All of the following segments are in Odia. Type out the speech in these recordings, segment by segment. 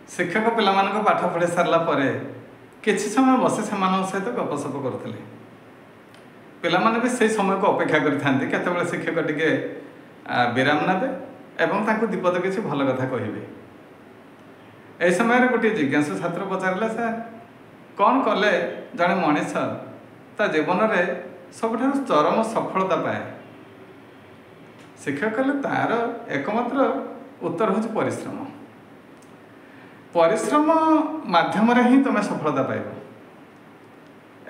शिक्षक पिलाମାନଙ୍କୁ ପାଠ ପଢ଼ି ସାରିଲା ପରେ କିଛି ସମୟ ବସି ସେମାନଙ୍କ ସହିତ ଗପସପ କରୁଥିଲେ। ପିଲାମାନେ ବି ସେହି ସମୟକୁ ଅପେକ୍ଷା କରିଥାନ୍ତି କେତେବେଳେ ଶିକ୍ଷକ ଟିକେ ବିରାମ ନେବେ ଏବଂ ତାଙ୍କୁ ଦିପଦ କିଛି ଭଲ କଥା କହିବେ। ଏହି ସମୟରେ ଗୋଟିଏ ଜିଜ୍ଞାସୁ ଛାତ୍ର ପଚାରିଲା, ସାର୍ କ'ଣ କଲେ ଜଣେ ମଣିଷ ତା ଜୀବନରେ ସବୁଠାରୁ ଚରମ ସଫଳତା ପାଏ? ଶିକ୍ଷକ କହିଲେ ତାର ଏକମାତ୍ର ଉତ୍ତର ହେଉଛି ପରିଶ୍ରମ। ପରିଶ୍ରମ ମାଧ୍ୟମରେ ହିଁ ତୁମେ ସଫଳତା ପାଇବ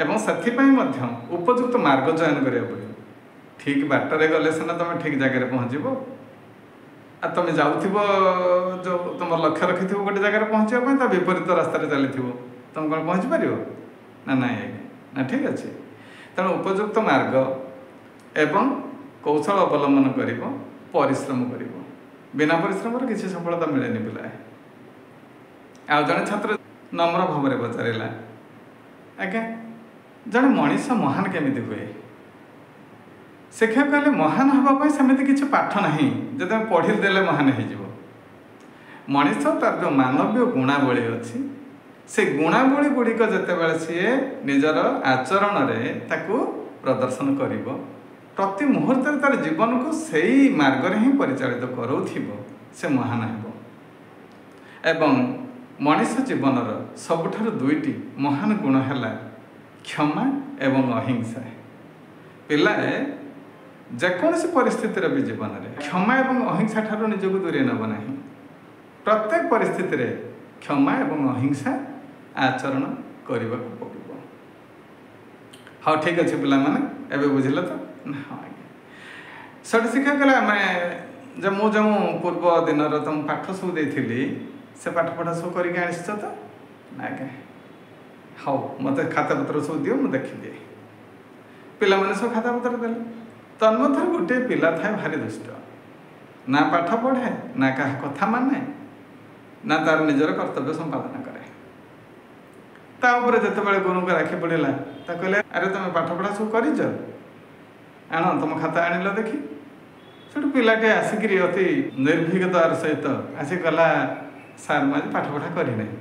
ଏବଂ ସେଥିପାଇଁ ମଧ୍ୟ ଉପଯୁକ୍ତ ମାର୍ଗ ଚୟନ କରିବାକୁ ପଡ଼ିବ। ଠିକ୍ ବାଟରେ ଗଲେ ସିନା ତୁମେ ଠିକ୍ ଜାଗାରେ ପହଞ୍ଚିବ। ଆଉ ତୁମେ ଯାଉଥିବ ଯେଉଁ ତୁମର ଲକ୍ଷ୍ୟ ରଖିଥିବ ଗୋଟେ ଜାଗାରେ ପହଞ୍ଚିବା ପାଇଁ, ତା ବିପରୀତ ରାସ୍ତାରେ ଚାଲିଥିବ, ତୁମେ କ'ଣ ପହଞ୍ଚିପାରିବ? ନା ନାହିଁ ଆଜ୍ଞା, ନା ଠିକ୍ ଅଛି। ତେଣୁ ଉପଯୁକ୍ତ ମାର୍ଗ ଏବଂ କୌଶଳ ଅବଲମ୍ବନ କରିବ, ପରିଶ୍ରମ କରିବ। ବିନା ପରିଶ୍ରମରେ କିଛି ସଫଳତା ମିଳେନି ପିଲା। ଆଉ ଜଣେ ଛାତ୍ର ନମ୍ର ଭାବରେ ପଚାରିଲା, ଆଜ୍ଞା ଜଣେ ମଣିଷ ମହାନ କେମିତି ହୁଏ? ଶିକ୍ଷକ କହିଲେ, ମହାନ ହେବା ପାଇଁ ସେମିତି କିଛି ପାଠ ନାହିଁ ଯେ ତୁମେ ପଢ଼ିଦେଲେ ମହାନ ହେଇଯିବ। ମଣିଷ ତାର ଯେଉଁ ମାନବୀୟ ଗୁଣାବଳୀ ଅଛି, ସେ ଗୁଣାବଳୀ ଗୁଡ଼ିକ ଯେତେବେଳେ ସିଏ ନିଜର ଆଚରଣରେ ତାକୁ ପ୍ରଦର୍ଶନ କରିବ, ପ୍ରତି ମୁହୂର୍ତ୍ତରେ ତାର ଜୀବନକୁ ସେଇ ମାର୍ଗରେ ହିଁ ପରିଚାଳିତ କରାଉଥିବ, ସେ ମହାନ ହେବ। ଏବଂ ମଣିଷ ଜୀବନର ସବୁଠାରୁ ଦୁଇଟି ମହାନ ଗୁଣ ହେଲା କ୍ଷମା ଏବଂ ଅହିଂସା। ପିଲାଏ ଯେକୌଣସି ପରିସ୍ଥିତିରେ ବି ଜୀବନରେ କ୍ଷମା ଏବଂ ଅହିଂସା ଠାରୁ ନିଜକୁ ଦୂରେଇ ନେବ ନାହିଁ। ପ୍ରତ୍ୟେକ ପରିସ୍ଥିତିରେ କ୍ଷମା ଏବଂ ଅହିଂସା ଆଚରଣ କରିବାକୁ ପଡ଼ିବ। ହଉ ଠିକ୍ ଅଛି ପିଲାମାନେ, ଏବେ ବୁଝିଲ ତ? ନା ହଁ ଆଜ୍ଞା। ସେଠି ଶିକ୍ଷା କଲେ ଆମେ ଯେ ମୁଁ ଯେଉଁ ପୂର୍ବ ଦିନର ତୁମ ପାଠ ସବୁ ଦେଇଥିଲି ସେ ପାଠପଢ଼ା ସବୁ କରିକି ଆଣିଛ ତ? ଆଜ୍ଞା ହଉ, ମୋତେ ଖାତାପତ୍ର ସବୁ ଦିଅ, ମୁଁ ଦେଖିଦିଏ। ପିଲାମାନେ ସବୁ ଖାତାପତ୍ର ଦେଲେ। ତନ୍ମଧ୍ୟରୁ ଗୋଟିଏ ପିଲା ଥାଏ ଭାରି ଦୁଷ୍ଟ, ନା ପାଠ ପଢ଼େ, ନା କାହା କଥା ମାନେ, ନା ତାର ନିଜର କର୍ତ୍ତବ୍ୟ ସମ୍ପାଦନ କରେ। ତା ଉପରେ ଯେତେବେଳେ ଗୁରୁଙ୍କ ରାଖି ପଡ଼ିଲା, ତା କହିଲେ, ଆରେ ତୁମେ ପାଠପଢ଼ା ସବୁ କରିଛ? ଆଣ ତୁମ ଖାତା ଆଣିଲ ଦେଖି। ସେଠୁ ପିଲାଟି ଆସିକିରି ଅତି ନିର୍ଭୀକତାର ସହିତ ଆସି ଗଲା, ସାର୍ ମୁଁ ଆଜି ପାଠପଢ଼ା କରିନାହିଁ।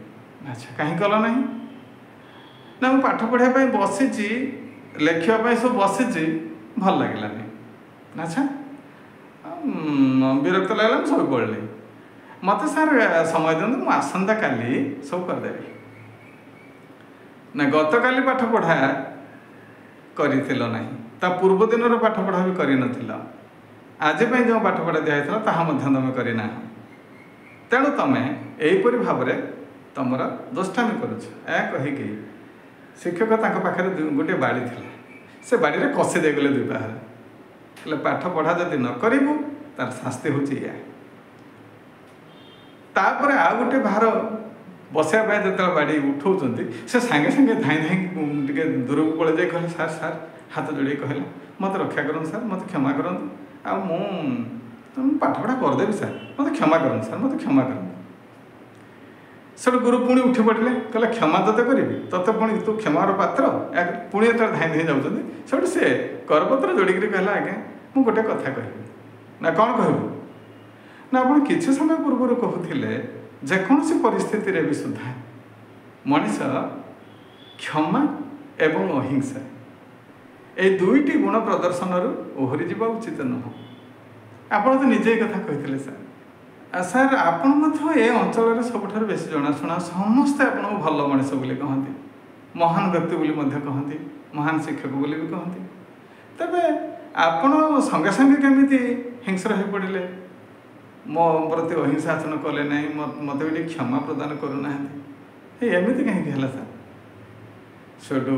ଆଚ୍ଛା କାହିଁ କଲ ନାହିଁ? ନା ମୁଁ ପାଠ ପଢ଼ିବା ପାଇଁ ବସିଛି, ଲେଖିବା ପାଇଁ ସବୁ ବସିଛି, ଭଲ ଲାଗିଲାନି। ଆଚ୍ଛା ବିରକ୍ତ ଲାଗିଲା, ମୁଁ ଶୋଇ ପଡ଼ିଲି। ମୋତେ ସାର୍ ସମୟ ଦିଅନ୍ତୁ, ମୁଁ ଆସନ୍ତାକାଲି ସବୁ କରିଦେବି। ନା ଗତକାଲି ପାଠପଢ଼ା କରିଥିଲ ନାହିଁ, ତା ପୂର୍ବ ଦିନର ପାଠପଢ଼ା ବି କରିନଥିଲ, ଆଜି ପାଇଁ ଯେଉଁ ପାଠପଢ଼ା ଦିଆହେଇଥିଲା ତାହା ମଧ୍ୟ ତୁମେ କରିନାହଁ। ତେଣୁ ତୁମେ ଏହିପରି ଭାବରେ ତୁମର ଦୁଷ୍ଟାମି କରୁଛ। ଏହା କହିକି ଶିକ୍ଷକ ତାଙ୍କ ପାଖରେ ଗୋଟିଏ ବାଡ଼ି ଥିଲା, ସେ ବାଡ଼ିରେ କଷି ଦେଇଗଲେ ଦୁଇ ପାହାରେ। ହେଲେ ପାଠପଢ଼ା ଯଦି ନ କରିବୁ ତାର ଶାସ୍ତି ହେଉଛି ଏଇଆ। ତାପରେ ଆଉ ଗୋଟେ ଭାର ବସାଇବା ପାଇଁ ଯେତେବେଳେ ବାଡ଼ି ଉଠାଉଛନ୍ତି, ସେ ସାଙ୍ଗେ ସାଙ୍ଗେ ଧାଇଁ ଧାଇଁ ଟିକେ ଦୂରକୁ ପଳେଇ ଯାଇ କହିଲେ, ସାର୍ ସାର୍ ହାତ ଯୋଡ଼ିକି କହିଲେ, ମୋତେ ରକ୍ଷା କରନ୍ତୁ ସାର୍, ମୋତେ କ୍ଷମା କରନ୍ତୁ, ଆଉ ମୁଁ ପାଠପଢ଼ା କରିଦେବି ସାର୍, ମୋତେ କ୍ଷମା କରନ୍ତୁ ସାର୍, ମୋତେ କ୍ଷମା କରନ୍ତୁ। ସେଠୁ ଗୁରୁ ପୁଣି ଉଠି ପଡ଼ିଲେ, କହିଲେ କ୍ଷମା ତୋତେ କରିବି, ତୋତେ ପୁଣି ତୁ କ୍ଷମାର ପାତ୍ର। ପୁଣି ଯେତେବେଳେ ଧାଇଁ ଧାଇଁ ଯାଉଛନ୍ତି, ସେଠୁ ସେ କରପତ୍ର ଯୋଡ଼ିକିରି କହିଲା, ଆଜ୍ଞା ମୁଁ ଗୋଟେ କଥା କହିବି। ନା କ'ଣ କହିବୁ? ନା ଆପଣ କିଛି ସମୟ ପୂର୍ବରୁ କହୁଥିଲେ ଯେକୌଣସି ପରିସ୍ଥିତିରେ ବି ସୁଦ୍ଧା ମଣିଷ କ୍ଷମା ଏବଂ ଅହିଂସା এই ଦୁଇଟି ଗୁଣ ପ୍ରଦର୍ଶନରୁ ଓହରି ଯିବା ଉଚିତ ନୁହଁ। ଆପଣ ତ ନିଜେ ଏ କଥା କହିଥିଲେ ସାର୍। ସାର୍ ଆପଣ ମଧ୍ୟ ଏ ଅଞ୍ଚଳରେ ସବୁଠାରୁ ବେଶୀ ଜଣାଶୁଣା, ସମସ୍ତେ ଆପଣଙ୍କୁ ଭଲ ମଣିଷ ବୋଲି କହନ୍ତି, ମହାନ ବ୍ୟକ୍ତି ବୋଲି ମଧ୍ୟ କହନ୍ତି, ମହାନ ଶିକ୍ଷକ ବୋଲି ବି କହନ୍ତି। ତେବେ ଆପଣ ସଙ୍ଗେ ସଙ୍ଗେ କେମିତି ହିଂସ୍ର ହୋଇପଡ଼ିଲେ, ମୋ ପ୍ରତି ଅହିଂସା ଆଚରଣ କଲେ ନାହିଁ, ମୋତେ ବି ଟିକେ କ୍ଷମା ପ୍ରଦାନ କରୁନାହାନ୍ତି, ଏମିତି କାହିଁକି ହେଲା ସାର୍? ସେଠୁ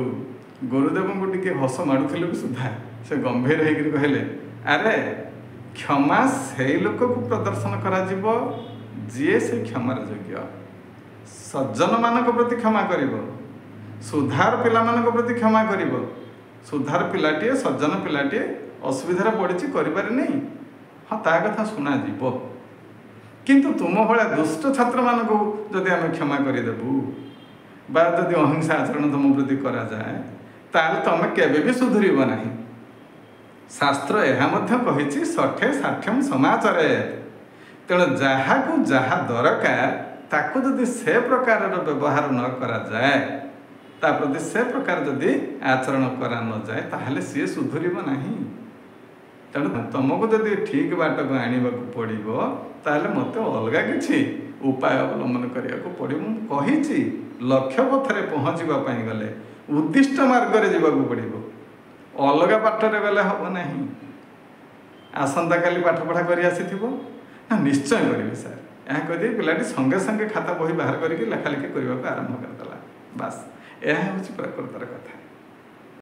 ଗୁରୁଦେବଙ୍କୁ ଟିକେ ହସ ମାଡ଼ୁଥିଲେ ବି ସୁଦ୍ଧା ସେ ଗମ୍ଭୀର ହେଇକରି କହିଲେ, ଆରେ କ୍ଷମା ସେଇ ଲୋକକୁ ପ୍ରଦର୍ଶନ କରାଯିବ ଯିଏ ସେ କ୍ଷମାର ଯୋଗ୍ୟ। ସଜ୍ଜନମାନଙ୍କ ପ୍ରତି କ୍ଷମା କରିବ, ସୁଧାର ପିଲାମାନଙ୍କ ପ୍ରତି କ୍ଷମା କରିବ। ସୁଧାର ପିଲାଟିଏ, ସଜ୍ଜନ ପିଲାଟିଏ ଅସୁବିଧାରେ ପଡ଼ିଛି, କରିପାରିନି, ହଁ ତା କଥା ଶୁଣାଯିବ। କିନ୍ତୁ ତୁମ ଭଳିଆ ଦୁଷ୍ଟ ଛାତ୍ରମାନଙ୍କୁ ଯଦି ଆମେ କ୍ଷମା କରିଦେବୁ ବା ଯଦି ଅହିଂସା ଆଚରଣ ତୁମ ପ୍ରତି କରାଯାଏ, ତାହେଲେ ତୁମେ କେବେ ବି ସୁଧୁରିବ ନାହିଁ। ଶାସ୍ତ୍ର ଏହା ମଧ୍ୟ କହିଛି, ଷଠେ ଷାଠ୍ୟମ୍ ସମାଚରେତ୍। ତେଣୁ ଯାହାକୁ ଯାହା ଦରକାର ताको जदि से प्रकार व्यवहार न करा जाए ता प्रति से प्रकार जदि आचरण करा न जाए ताहले सी सुधुरिब नहीं। तेणु तुमको जदि ठीक बाट को आने पड़ो ताहले मत अलग किसी उपाय अवलंबन करने को पड़ो। मुझे लक्ष्य पथरे पहुँचापी गले उद्दिष्ट मार्ग में जावाक पड़ो, अलग पाठरे गले हम ना। आसंता काली पाठ पढ़ा कर आसीथिबो ना निश्चय करी सर यह कही पिलाटी संगे संगे खाता बही बाहर करके लेखालेखि करने को आरंभ करदेला। बास यह हूँ प्रकृतर कथा।